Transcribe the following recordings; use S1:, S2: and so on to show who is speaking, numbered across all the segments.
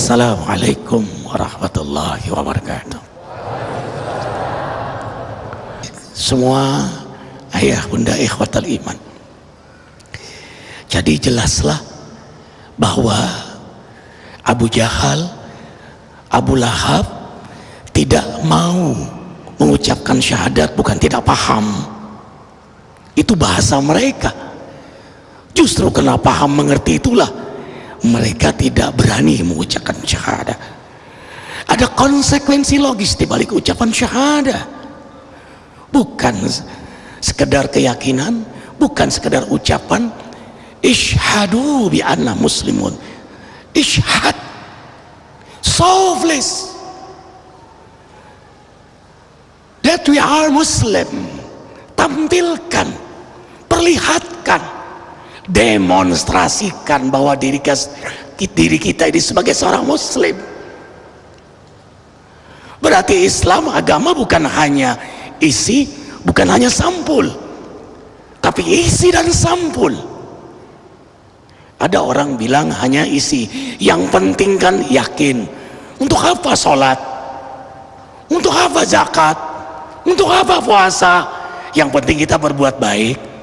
S1: Assalamualaikum warahmatullahi wabarakatuh. Semua ayah bunda ikhwatal iman, jadi jelaslah bahwa Abu Jahal, Abu Lahab tidak mau mengucapkan syahadat bukan tidak paham, itu bahasa mereka. Justru karena paham mengerti itulah mereka tidak berani mengucapkan syahadat. Ada konsekuensi logis di balik ucapan syahadat, bukan sekedar keyakinan, bukan sekedar ucapan. Ishhadu bi anna muslimun, ishhad, selfless that we are Muslim. Tampilkan, perlihatkan, demonstrasikan bahwa diri kita ini sebagai seorang Muslim. Berarti Islam agama bukan hanya isi, bukan hanya sampul, tapi isi dan sampul. Ada orang bilang hanya isi, yang penting kan yakin. Untuk apa sholat? Untuk apa zakat? Untuk apa puasa? Yang penting kita berbuat baik.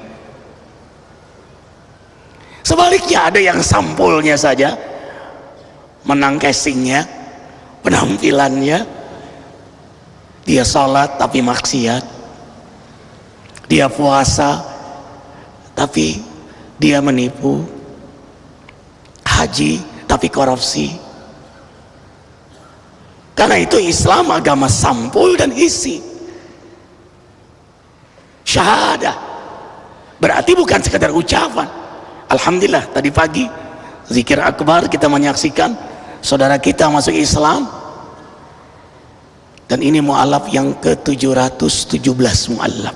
S1: Sebaliknya ada yang sampulnya saja, menang casingnya, penampilannya, dia sholat tapi maksiat, dia puasa tapi dia menipu, haji tapi korupsi. Karena itu Islam agama sampul dan isi. Syahadah berarti bukan sekedar ucapan. Alhamdulillah tadi pagi zikir akbar kita menyaksikan saudara kita masuk Islam, dan ini mu'alaf yang ke-717 mu'alaf.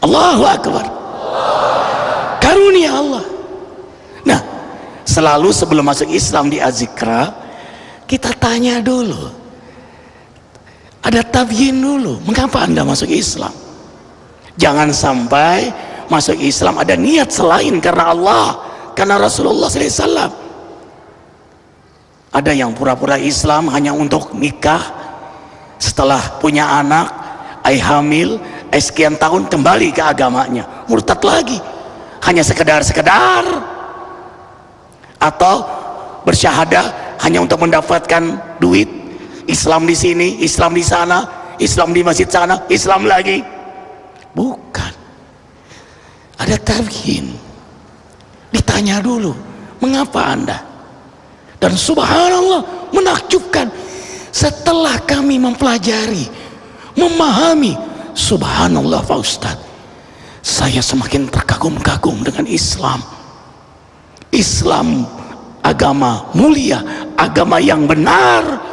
S1: Allahu akbar, karunia Allah. Nah, selalu sebelum masuk Islam di Azikra kita tanya dulu, ada tabyin dulu, mengapa anda masuk Islam. Jangan sampai masuk Islam ada niat selain karena Allah, karena Rasulullah SAW. Ada yang pura-pura Islam hanya untuk nikah, setelah punya anak, hamil, sekian tahun kembali ke agamanya, murtad lagi, hanya sekedar atau bersyahadah hanya untuk mendapatkan duit. Islam di sini, Islam di sana, Islam di masjid sana, Islam lagi. Bukan, ada tabyin, ditanya dulu mengapa anda. Dan subhanallah menakjubkan, setelah kami mempelajari, memahami, subhanallah Pak Ustadz, saya semakin terkagum-kagum dengan Islam. Islam agama mulia, agama yang benar.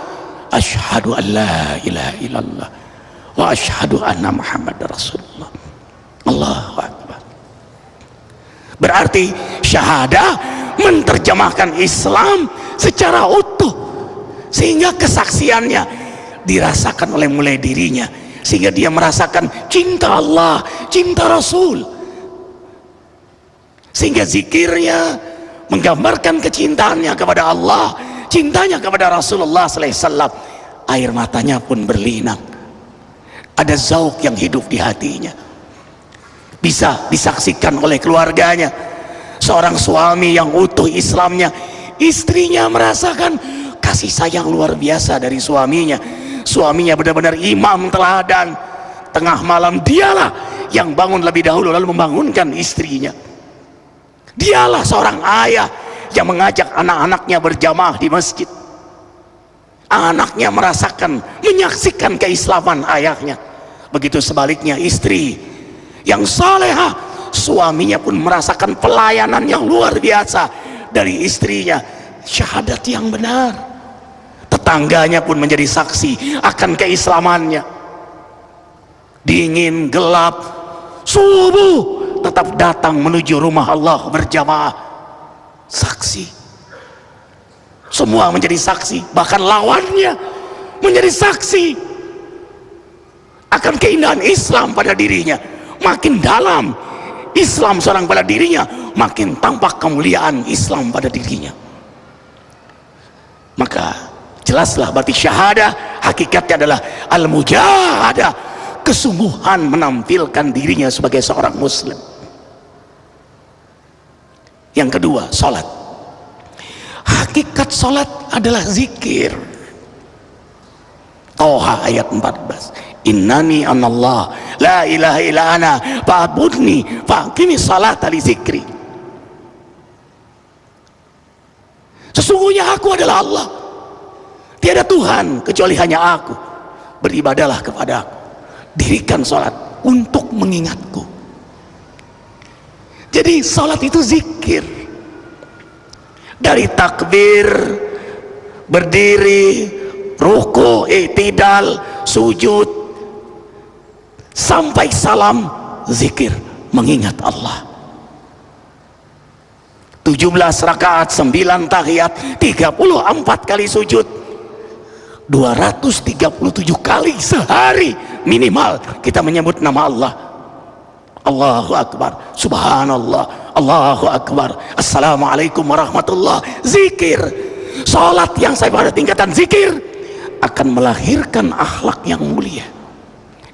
S1: Asyhadu an la ilaha illallah wa asyhadu anna Muhammad Rasulullah. Allahu akbar. Berarti syahadah menerjemahkan Islam secara utuh, sehingga kesaksiannya dirasakan oleh mulai dirinya, sehingga dia merasakan cinta Allah, cinta Rasul, sehingga zikirnya menggambarkan kecintaannya kepada Allah, cintanya kepada Rasulullah SAW. Air matanya pun berlinang, ada zauk yang hidup di hatinya, bisa disaksikan oleh keluarganya. Seorang suami yang utuh Islamnya, istrinya merasakan kasih sayang luar biasa dari suaminya. Suaminya benar-benar imam teladan. Tengah malam dialah yang bangun lebih dahulu lalu membangunkan istrinya. Dialah seorang ayah yang mengajak anak-anaknya berjamaah di masjid. Anaknya merasakan, menyaksikan keislaman ayahnya. Begitu sebaliknya istri yang salehah, suaminya pun merasakan pelayanan yang luar biasa dari istrinya, syahadat yang benar. Tetangganya pun menjadi saksi akan keislamannya. Dingin, gelap, subuh tetap datang menuju rumah Allah berjamaah, saksi. Semua menjadi saksi, bahkan lawannya menjadi saksi akan keindahan Islam pada dirinya. Makin dalam Islam seorang pada dirinya, makin tampak kemuliaan Islam pada dirinya. maka jelaslah berarti syahadah hakikatnya adalah al-mujahadah, kesungguhan menampilkan dirinya sebagai seorang muslim. Yang kedua, salat. Hakikat salat adalah zikir. Toha ayat 14, innani anallah la ilaha illa ana fa'budni fa'qimi salata li zikri. Sesungguhnya aku adalah Allah, tiada Tuhan kecuali hanya aku, beribadahlah kepada aku, dirikan salat untuk mengingatku. Jadi salat itu zikir, dari takbir, berdiri, ruku, i'tidal, sujud, sampai salam, zikir, mengingat Allah. 17 rakaat, 9 tahiyat, 34 kali sujud, 237 kali sehari minimal kita menyebut nama Allah. Allahu Akbar, Subhanallah, Allahu Akbar, Assalamualaikum warahmatullah. Zikir. Salat yang saya pada tingkatan zikir akan melahirkan akhlak yang mulia.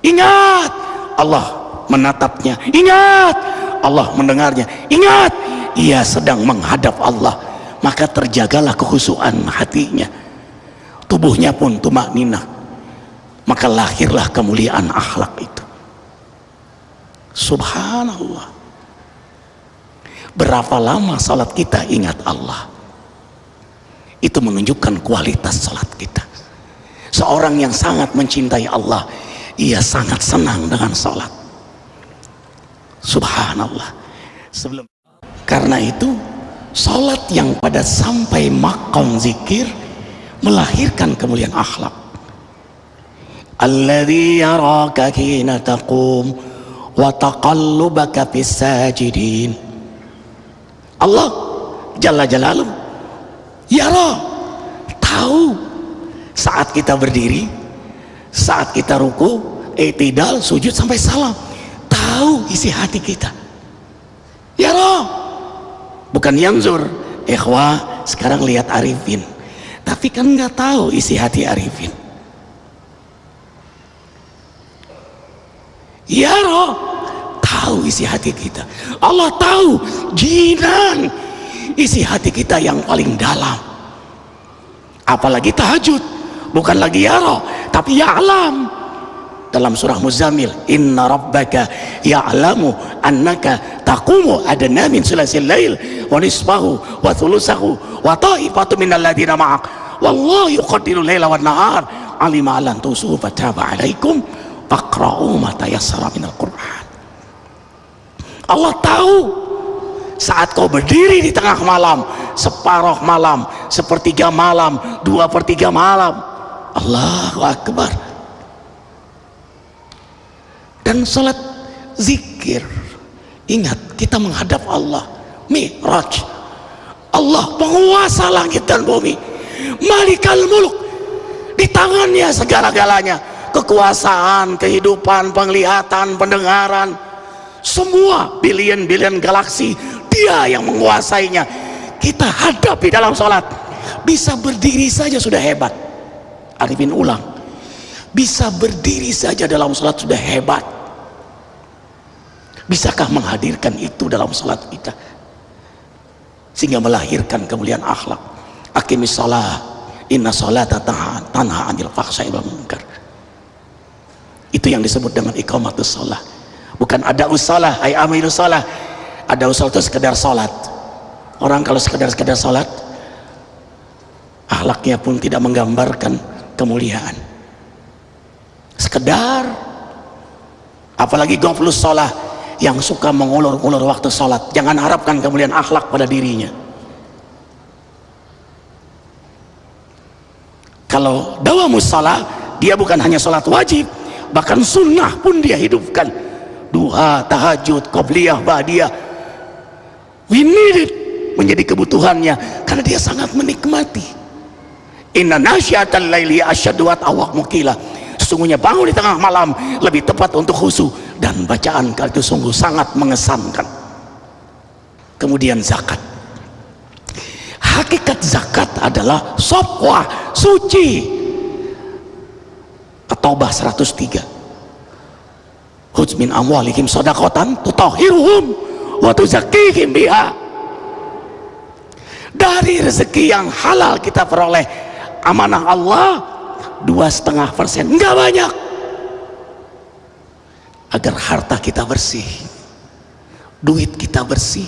S1: Ingat Allah menatapnya, ingat Allah mendengarnya, ingat ia sedang menghadap Allah, maka terjagalah kekhusyuan hatinya, tubuhnya pun tumakninah, maka lahirlah kemuliaan akhlak itu. Subhanallah. Berapa lama salat kita ingat Allah, itu menunjukkan kualitas salat kita. Seorang yang sangat mencintai Allah, ia sangat senang dengan salat. Subhanallah. Karena itu salat yang pada sampai maqam zikir melahirkan kemuliaan akhlak. Alladzi yaraka hina taqum wa taqallubaka fis sajidin. Allah Jalla Jalaluhu yara, tahu saat kita berdiri, saat kita ruku, i'tidal, sujud sampai salam, tahu isi hati kita. Yara, bukan yanzur. Ikhwah, sekarang lihat Arifin, tapi kan nggak tahu isi hati Arifin. Yara, tahu isi hati kita. Allah tahu jinan, isi hati kita yang paling dalam. Apalagi tahajud, bukan lagi yara, tapi ya'lam. Dalam surah Muzammil, inna rabbaka ya'lamu annaka taqumu adna min sulasil lail wa nisfahu wa thulutsahu wa ta'ifatu minal ladina ma'ak wallahu yuqaddiru laila wan nahar alima lan tusuhu fataba alaikum faqra'u ma tayassara minal Qur'an. Allah tahu saat kau berdiri di tengah malam, separuh malam, sepertiga malam, 2/3 malam. Allahu Akbar. Dan salat zikir, ingat kita menghadap Allah. Mi'raj, Allah penguasa langit dan bumi, Malikal Muluk, di tangannya segala-galanya, kekuasaan, kehidupan, penglihatan, pendengaran, semua bilion-bilion galaksi, dia yang menguasainya. Kita hadapi dalam sholat, bisa berdiri saja sudah hebat. Arifin ulang, bisa berdiri saja dalam sholat sudah hebat. Bisakah menghadirkan itu dalam sholat kita sehingga melahirkan kemuliaan akhlak? Aqimis shalah, inna sholata tanha 'anil fahsya'i wal munkar. Itu yang disebut dengan iqamatus shalah. Bukan ada usalah, ay amilus shalah. Ada usalah itu sekedar salat. Orang kalau sekedar salat, akhlaknya pun tidak menggambarkan kemuliaan. Sekedar, apalagi goflus shalah, yang suka mengulur-ulur waktu salat, jangan harapkan kemuliaan akhlak pada dirinya. Kalau dawamus shalah, dia bukan hanya salat wajib, bahkan sunnah pun dia hidupkan. Duha, tahajud, qobliyah, ba'diyah, we need it, menjadi kebutuhannya karena dia sangat menikmati. Inna nasyiatal laili asyaddu wat'awaq muqila. Sesungguhnya bangun di tengah malam lebih tepat untuk khusyuk, dan bacaan kali itu sungguh sangat mengesankan. Kemudian zakat, Hakikat zakat adalah sofwah, suci. At-Taubah 103. Khudz min amwalihim shadaqatan tutahhiruhum wa tuzakkihim biha. Dari rezeki yang halal kita peroleh, amanah Allah 2,5%, enggak banyak, agar harta kita bersih, duit kita bersih,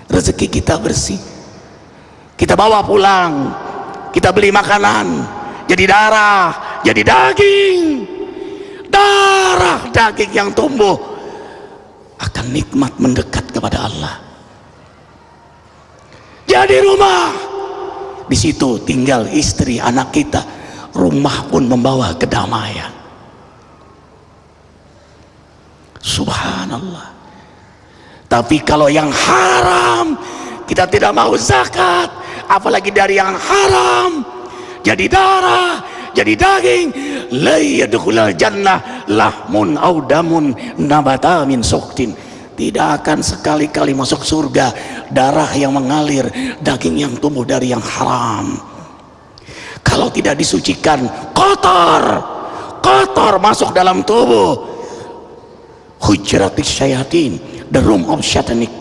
S1: rezeki kita bersih. Kita bawa pulang, kita beli makanan, jadi darah, jadi daging. Darah daging yang tumbuh akan nikmat mendekat kepada Allah. Jadi rumah, di situ tinggal istri anak kita, rumah pun membawa kedamaian. Subhanallah. Tapi kalau yang haram, kita tidak mau zakat, apalagi dari yang haram, jadi darah, jadi daging. La yadkhulul jannah lahmun aw damun nabata min suqtin. Tidak akan sekali-kali masuk surga darah yang mengalir, daging yang tumbuh dari yang haram. Kalau tidak disucikan, kotor, kotor masuk dalam tubuh. Hujratis syayatin, the room of satanic.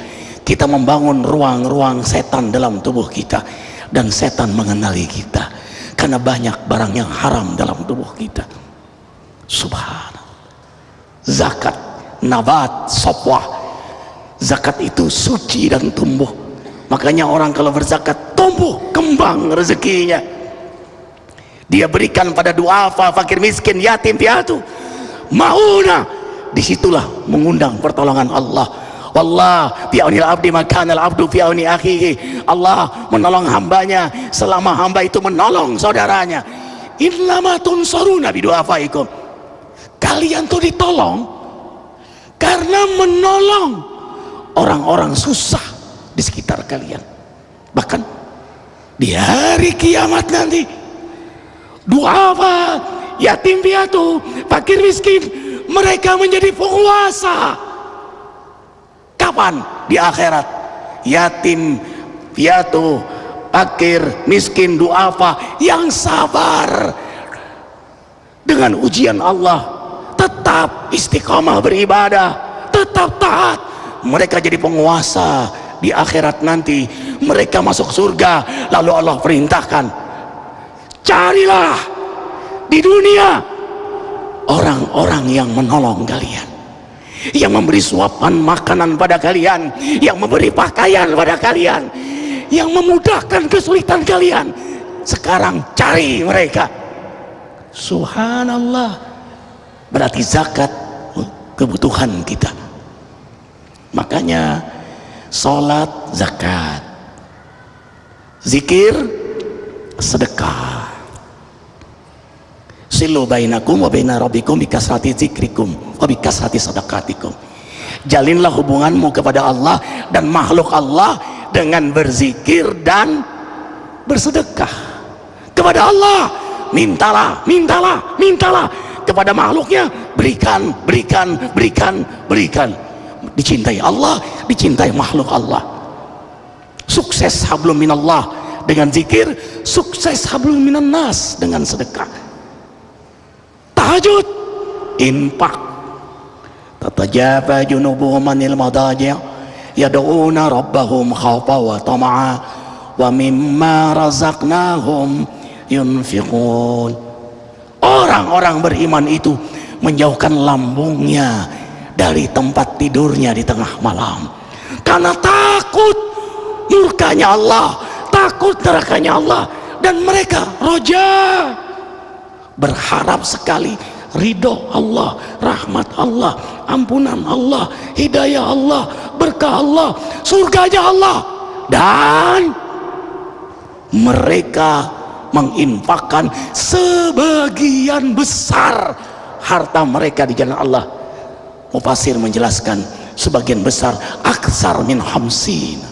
S1: Kita membangun ruang-ruang setan dalam tubuh kita, dan setan mengenali kita karena banyak barang yang haram dalam tubuh kita. Subhanallah. Zakat, nabat, sofwah. Zakat itu suci dan tumbuh. Makanya orang kalau berzakat, tumbuh kembang rezekinya. Dia berikan pada duafa, fakir miskin, yatim piatu, mauna. Disitulah mengundang pertolongan Allah. Wallah fi aunil abdi makanal abdu fi auni akhihi. Allah menolong hambanya selama hamba itu menolong saudaranya. Innama tunsaruna bidu'afaikum. Kalian tuh ditolong karena menolong orang-orang susah di sekitar kalian. Bahkan di hari kiamat nanti, du'afa, yatim piatu, fakir miskin, mereka menjadi penguasa. Kapan? Di akhirat. Yatim piatu, fakir miskin, du'afa yang sabar dengan ujian Allah, tetap istiqamah beribadah, tetap taat, mereka jadi penguasa. Di akhirat nanti mereka masuk surga. Lalu Allah perintahkan, carilah di dunia orang-orang yang menolong kalian, yang memberi suapan makanan pada kalian, yang memberi pakaian pada kalian, yang memudahkan kesulitan kalian. Sekarang cari mereka. Subhanallah. Berarti zakat kebutuhan kita. Makanya sholat zakat, zikir sedekah. Silu bainakum wa baina rabbikum bikasrati zikrikum wa bikasrati sadaqatikum. Jalinlah hubunganmu kepada Allah dan makhluk Allah dengan berzikir dan bersedekah. Kepada Allah mintalah, mintalah, mintalah. Kepada makhluknya berikan, berikan, berikan, berikan. Dicintai Allah, dicintai makhluk Allah. Sukses hablum minallah dengan zikir, sukses hablum minan nas dengan sedekah. Tahajud, infak. Tatajafa junubuhum anil madaji' yad'una rabbahum khawfa wa tama'a wa mimma razaqnahum yunfiqun. Orang-orang beriman itu menjauhkan lambungnya dari tempat tidurnya di tengah malam karena takut murkanya Allah, takut nerakanya Allah, dan mereka roja, berharap sekali ridho Allah, rahmat Allah, ampunan Allah, hidayah Allah, berkah Allah, surganya Allah. Dan mereka menginfakkan sebagian besar harta mereka di jalan Allah. Mufassir menjelaskan sebagian besar, aksar min hamsin,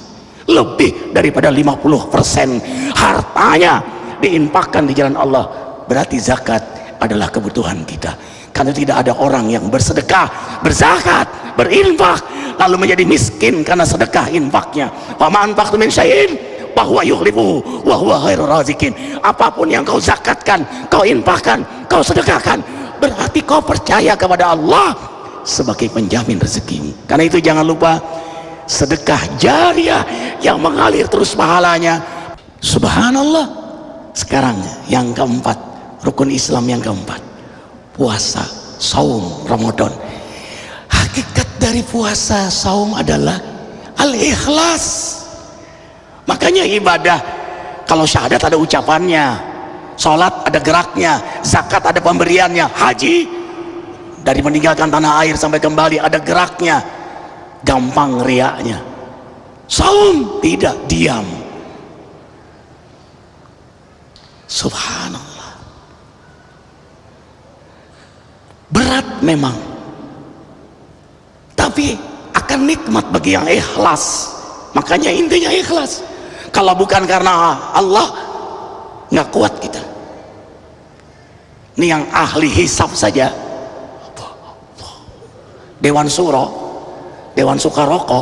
S1: lebih daripada 50% hartanya diinfakkan di jalan Allah. Berarti zakat adalah kebutuhan kita. Karena tidak ada orang yang bersedekah, berzakat, berinfak lalu menjadi miskin karena sedekah infaknya. Wa ma anfaqtum min syai'in bahwa yuhlibu wa huwa khairur razikin. Apapun yang kau zakatkan, kau infakkan, kau sedekahkan, berarti kau percaya kepada Allah sebagai penjamin rezekimu. Karena itu jangan lupa sedekah jariah yang mengalir terus pahalanya. Subhanallah. Sekarang yang keempat, rukun Islam yang keempat, puasa, saum Ramadan. Hakikat dari puasa saum adalah al-ikhlas. Makanya ibadah, kalau syahadat ada ucapannya, sholat ada geraknya, zakat ada pemberiannya, haji dari meninggalkan tanah air sampai kembali ada geraknya, gampang riaknya. Saum tidak, diam. Subhanallah, berat memang, tapi akan nikmat bagi yang ikhlas. Makanya intinya ikhlas. Kalau bukan karena Allah, nggak kuat kita. Ini yang ahli hisab saja, Dewan Suro, Dewan Sukaroko,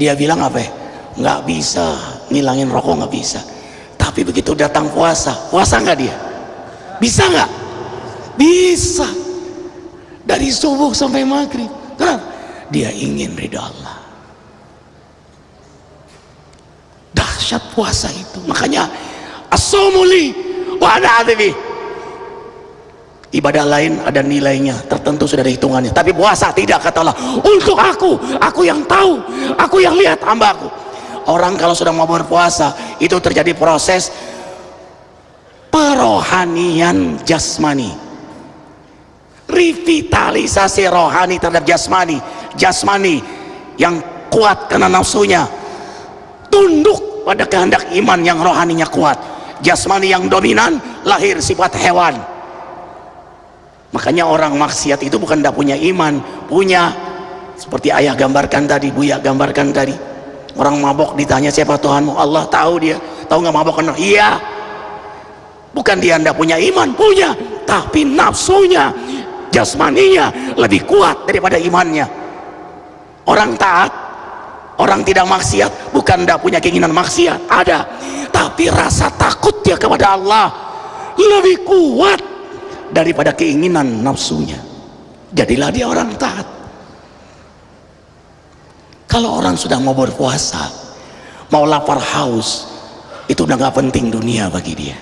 S1: dia bilang apa ya? Nggak bisa ngilangin rokok, nggak bisa. Tapi begitu datang puasa, puasa nggak dia? Bisa nggak? Bisa. Dari subuh sampai maghrib. Kenapa? Dia ingin ridha Allah. Dahsyat puasa itu. Makanya as-saumu li wa ana adhibi. Ibadah lain ada nilainya tertentu, sudah ada hitungannya, tapi puasa tidak, kata Allah. Untuk aku yang tahu, aku yang lihat hambaku. Orang kalau sudah mau berpuasa itu terjadi proses perohanian jasmani, revitalisasi rohani terhadap jasmani. Jasmani yang kuat karena nafsunya tunduk pada kehendak iman yang rohaninya kuat. Jasmani yang dominan lahir sifat hewan. Makanya orang maksiat itu bukan tidak punya iman, punya. Seperti ayah gambarkan tadi, Buya gambarkan tadi. Orang mabok ditanya siapa Tuhanmu, Allah tahu dia. Tahu nggak mabok kena? Iya. Bukan dia tidak punya iman, punya, tapi nafsunya, jasmaninya lebih kuat daripada imannya. Orang taat, orang tidak maksiat, bukan tidak punya keinginan maksiat, ada, tapi rasa takut dia kepada Allah lebih kuat daripada keinginan nafsunya. Jadilah dia orang taat. Kalau orang sudah mau berpuasa, mau lapar haus, itu udah gak penting dunia bagi dia.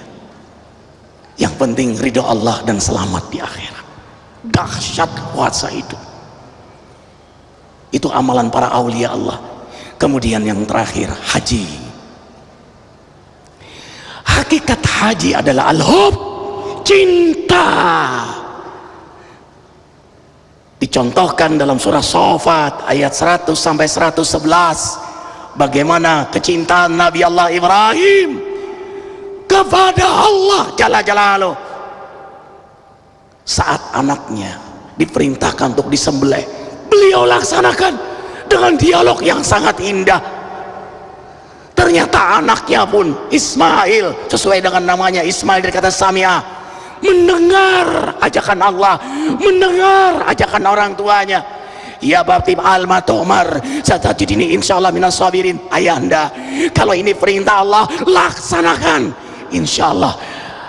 S1: Yang penting ridho Allah dan selamat di akhirat. Dahsyat puasa itu. Itu amalan para aulia Allah. Kemudian yang terakhir, haji. Hakikat haji adalah al-hub, cinta. Dicontohkan dalam surah Shafat ayat 100 sampai 111 bagaimana kecintaan Nabi Allah Ibrahim kepada Allah Jalla Jalaluh saat anaknya diperintahkan untuk disembelih, beliau laksanakan dengan dialog yang sangat indah. Ternyata anaknya pun Ismail, sesuai dengan namanya Ismail dari kata Sami'ah, mendengar ajakan Allah, mendengar ajakan orang tuanya. Ya Batib al-Matumar satajidini insyaallah minas sabirin. Ayahanda, kalau ini perintah Allah, laksanakan. Insyaallah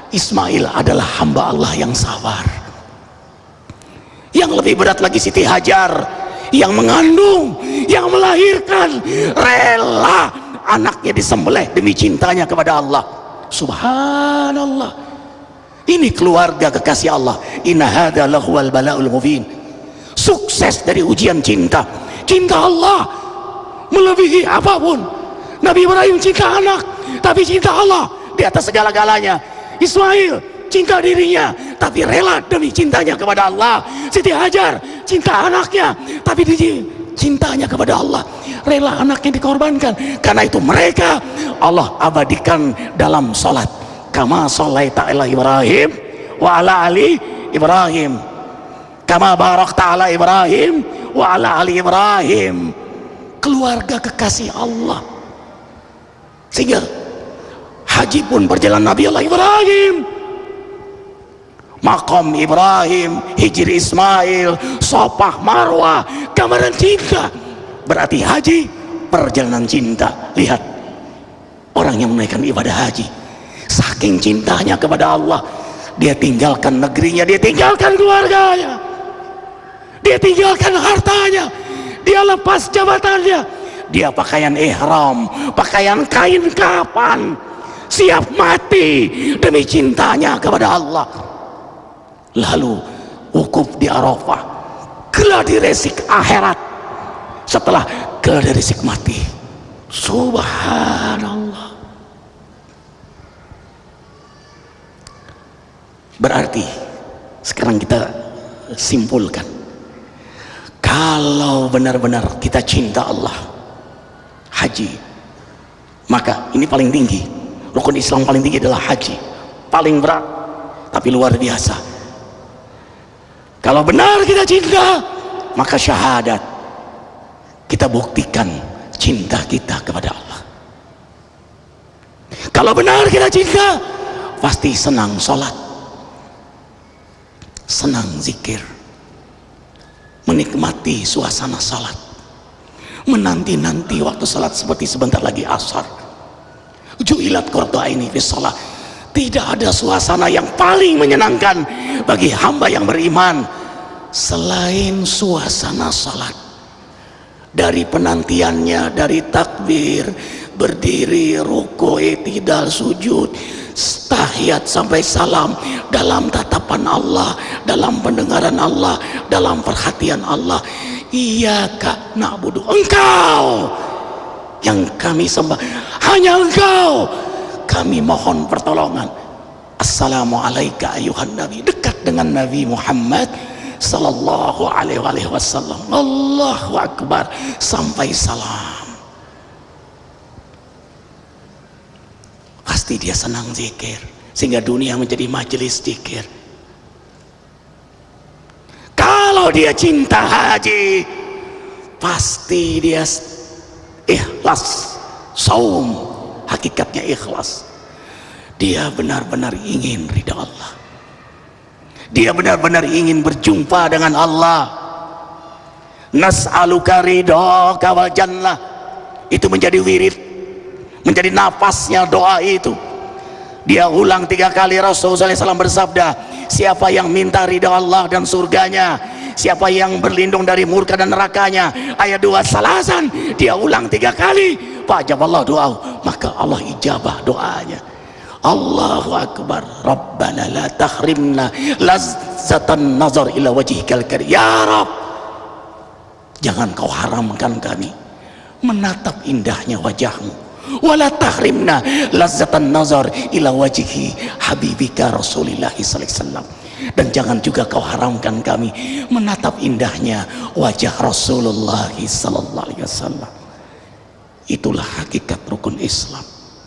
S1: Ismail adalah hamba Allah yang sabar. Yang lebih berat lagi Siti Hajar, yang mengandung, yang melahirkan, rela anaknya disembelih demi cintanya kepada Allah. Subhanallah. Ini keluarga kekasih Allah. Inna hadza lahuwal bala'ul mubin. Sukses dari ujian cinta. Cinta Allah melebihi apapun. Nabi Ibrahim cinta anak, tapi cinta Allah di atas segala-galanya. Ismail cinta dirinya, tapi rela demi cintanya kepada Allah. Siti Hajar cinta anaknya, tapi cintanya kepada Allah, rela anaknya dikorbankan. Karena itu mereka Allah abadikan dalam salat. Kama sholaita ala Ibrahim wa ala ali Ibrahim, kama barakta ala Ibrahim wa ala ali Ibrahim. Keluarga kekasih Allah. Sehingga haji pun berjalan Nabi Allah Ibrahim, Maqam Ibrahim, Hijr Ismail, Sofah Marwah, gambaran cinta. Berarti haji perjalanan cinta. Lihat orang yang menunaikan ibadah haji, saking cintanya kepada Allah, dia tinggalkan negerinya, dia tinggalkan keluarganya, dia tinggalkan hartanya, dia lepas jabatannya, dia pakaian ihram, pakaian kain kapan, siap mati demi cintanya kepada Allah. Lalu wukuf di Arafah, gladi resik akhirat, setelah gladi resik mati. Subhanallah. Berarti sekarang kita simpulkan, kalau benar-benar kita cinta Allah, haji, maka ini paling tinggi, rukun Islam paling tinggi adalah haji, paling berat tapi luar biasa. Kalau benar kita cinta, maka syahadat, kita buktikan cinta kita kepada Allah. Kalau benar kita cinta, pasti senang sholat, senang zikir, menikmati suasana salat, menanti-nanti waktu salat seperti sebentar lagi asar. Ju'ilat qurratu aini fi shalah. Tidak ada suasana yang paling menyenangkan bagi hamba yang beriman selain suasana salat. Dari penantiannya, dari takbir, berdiri, ruku, i'tidal, sujud, tahiyat sampai salam, dalam tatapan Allah, dalam pendengaran Allah, dalam perhatian Allah. Iyyaka na'budu, engkau yang kami sembah, hanya engkau kami mohon pertolongan. Assalamualaikum ayuhan nabi, dekat dengan Nabi Muhammad sallallahu alaihi wasallam. Allahu akbar sampai salam. Pasti dia senang zikir, sehingga dunia menjadi majelis zikir. Kalau dia cinta haji, pasti dia ikhlas saum, hakikatnya ikhlas. Dia benar-benar ingin ridha Allah, dia benar-benar ingin berjumpa dengan Allah. Nas'aluka ridhaka wal jannah, itu menjadi wirid, menjadi nafasnya doa itu. Dia ulang 3 kali. Rasulullah SAW bersabda, siapa yang minta ridha Allah dan surganya, siapa yang berlindung dari murka dan nerakanya, ayat 2 salasan, dia ulang 3 kali, fajaballah doa, maka Allah ijabah doanya. Allahu akbar. Rabbana la tahrimna lazzatan nazar ila wajhikal karim. Ya Rabb, jangan kau haramkan kami menatap indahnya wajahmu. Wala tahrimna lazzatan nazar ila wajhi habibika Rasulillah sallallahu alaihi wasallam. Dan jangan juga kau haramkan kami menatap indahnya wajah Rasulullah sallallahu alaihi wasallam. Itulah hakikat rukun Islam.